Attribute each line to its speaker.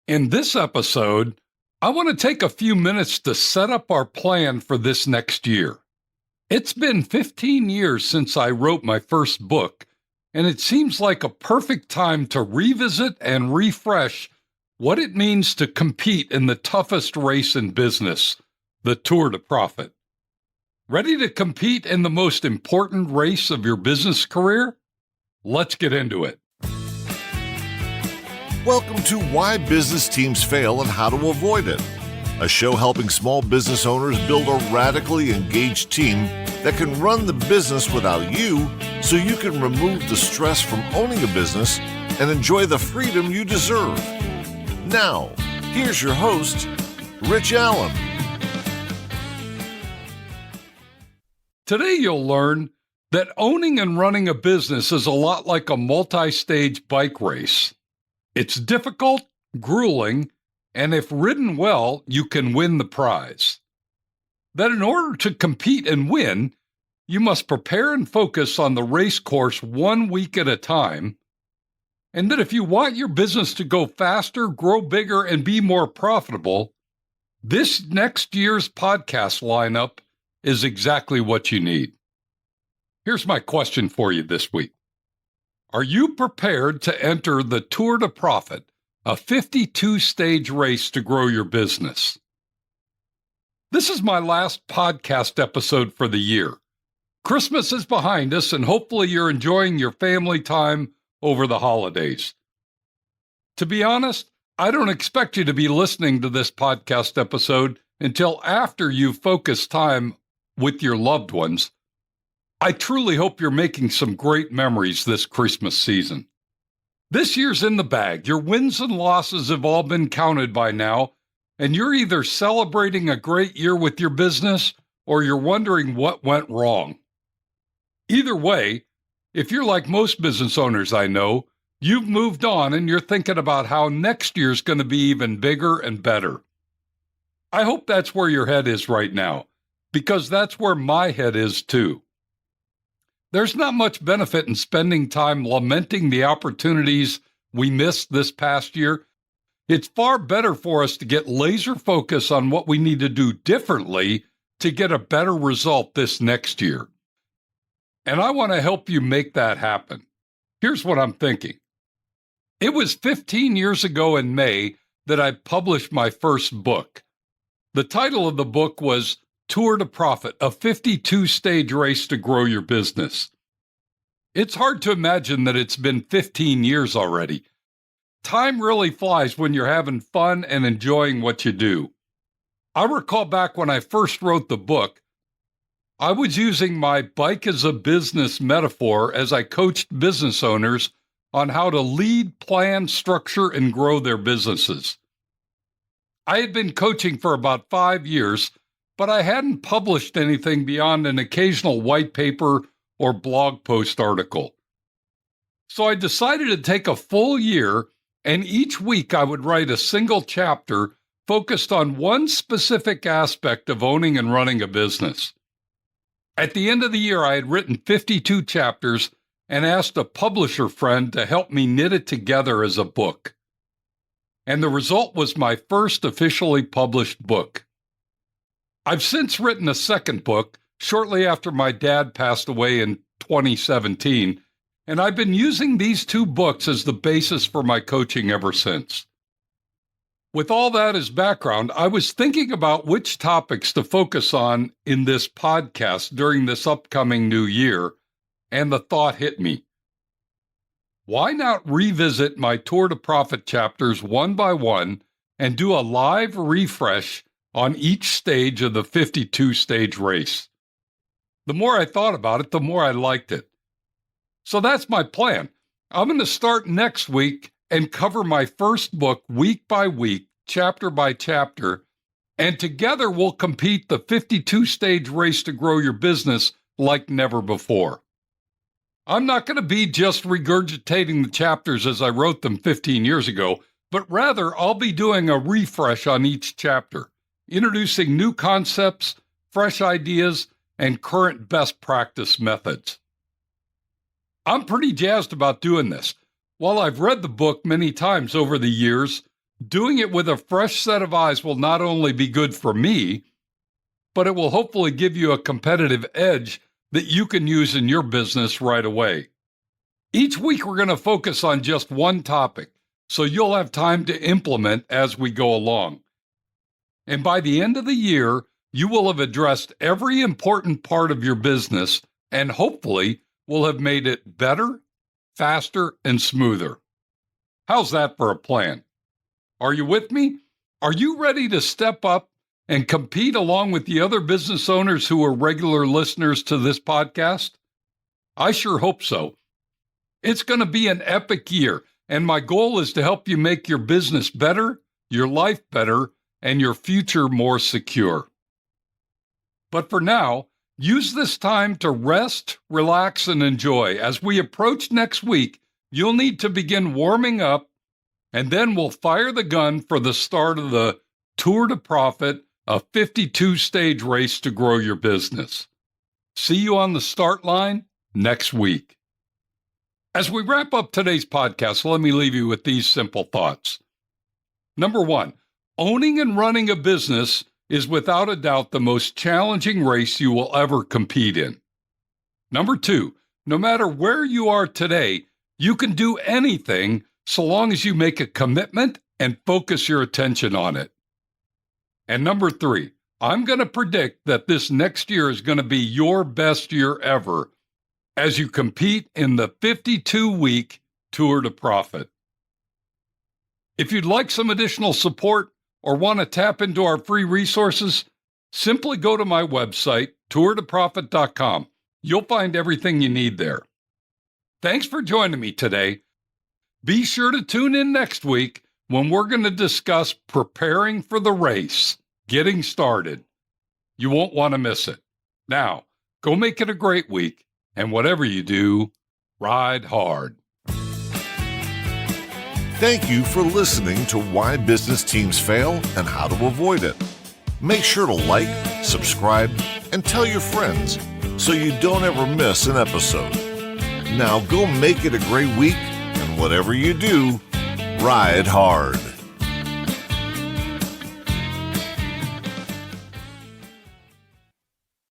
Speaker 1: In this episode, I want to take a few minutes to set up our plan for this next year. It's been 15 years since I wrote my first book, and it seems like a perfect time to revisit and refresh what it means to compete in the toughest race in business, the Tour de Profit. Ready to compete in the most important race of your business career? Let's get into it.
Speaker 2: Welcome to Why Business Teams Fail and How to Avoid It, a show helping small business owners build a radically engaged team that can run the business without you so you can remove the stress from owning a business and enjoy the freedom you deserve. Now, here's your host, Rich Allen.
Speaker 1: Today you'll learn that owning and running a business is a lot like a multi-stage bike race. It's difficult, grueling, and if ridden well, you can win the prize. That in order to compete and win, you must prepare and focus on the race course 1 week at a time, and that if you want your business to go faster, grow bigger, and be more profitable, this next year's podcast lineup is exactly what you need. Here's my question for you this week. Are you prepared to enter the Tour de Profit, a 52-stage race to grow your business? This is my last podcast episode for the year. Christmas is behind us, and hopefully you're enjoying your family time over the holidays. To be honest, I don't expect you to be listening to this podcast episode until after you've focused time with your loved ones. I truly hope you're making some great memories this Christmas season. This year's in the bag. Your wins and losses have all been counted by now, and you're either celebrating a great year with your business or you're wondering what went wrong. Either way, if you're like most business owners I know, you've moved on and you're thinking about how next year's going to be even bigger and better. I hope that's where your head is right now, because that's where my head is too. There's not much benefit in spending time lamenting the opportunities we missed this past year. It's far better for us to get laser focus on what we need to do differently to get a better result this next year. And I want to help you make that happen. Here's what I'm thinking. It was 15 years ago in May that I published my first book. The title of the book was Tour de Profit, a 52-stage race to grow your business. It's hard to imagine that it's been 15 years already. Time really flies when you're having fun and enjoying what you do. I recall back when I first wrote the book, I was using my bike as a business metaphor as I coached business owners on how to lead, plan, structure, and grow their businesses. I had been coaching for about 5 years, but I hadn't published anything beyond an occasional white paper or blog post article. So I decided to take a full year, and each week I would write a single chapter focused on one specific aspect of owning and running a business. At the end of the year, I had written 52 chapters and asked a publisher friend to help me knit it together as a book. And the result was my first officially published book. I've since written a second book shortly after my dad passed away in 2017, and I've been using these two books as the basis for my coaching ever since. With all that as background, I was thinking about which topics to focus on in this podcast during this upcoming new year, and the thought hit me. Why not revisit my Tour de Profit chapters one by one and do a live refresh on each stage of the 52-stage race? The more I thought about it, the more I liked it. So that's my plan. I'm going to start next week and cover my first book week by week, chapter by chapter, and together we'll compete the 52-stage race to grow your business like never before. I'm not going to be just regurgitating the chapters as I wrote them 15 years ago, but rather I'll be doing a refresh on each chapter, introducing new concepts, fresh ideas, and current best practice methods. I'm pretty jazzed about doing this. While I've read the book many times over the years, Doing it with a fresh set of eyes will not only be good for me, but it will hopefully give you a competitive edge that you can use in your business right away. Each week, we're going to focus on just one topic, so you'll have time to implement as we go along. And by the end of the year, you will have addressed every important part of your business and hopefully will have made it better, faster, and smoother. How's that for a plan? Are you with me? Are you ready to step up and compete along with the other business owners who are regular listeners to this podcast? I sure hope so. It's going to be an epic year, and my goal is to help you make your business better, your life better, and your future more secure. But for now, use this time to rest, relax, and enjoy. As we approach next week, you'll need to begin warming up, and then we'll fire the gun for the start of the Tour to Profit, a 52-stage race to grow your business. See you on the start line next week. As we wrap up today's podcast, let me leave you with these simple thoughts. Number one, owning and running a business is without a doubt the most challenging race you will ever compete in. Number two, no matter where you are today, you can do anything so long as you make a commitment and focus your attention on it. And number three, I'm going to predict that this next year is going to be your best year ever as you compete in the 52-week Tour to Profit. If you'd like some additional support or want to tap into our free resources, simply go to my website, tourtoprofit.com. You'll find everything you need there. Thanks for joining me today. Be sure to tune in next week when we're going to discuss preparing for the race, getting started. You won't want to miss it. Now, go make it a great week, and whatever you do, ride hard.
Speaker 2: Thank you for listening to Why Business Teams Fail and How to Avoid It. Make sure to like, subscribe, and tell your friends so you don't ever miss an episode. Now go make it a great week, and whatever you do, ride hard.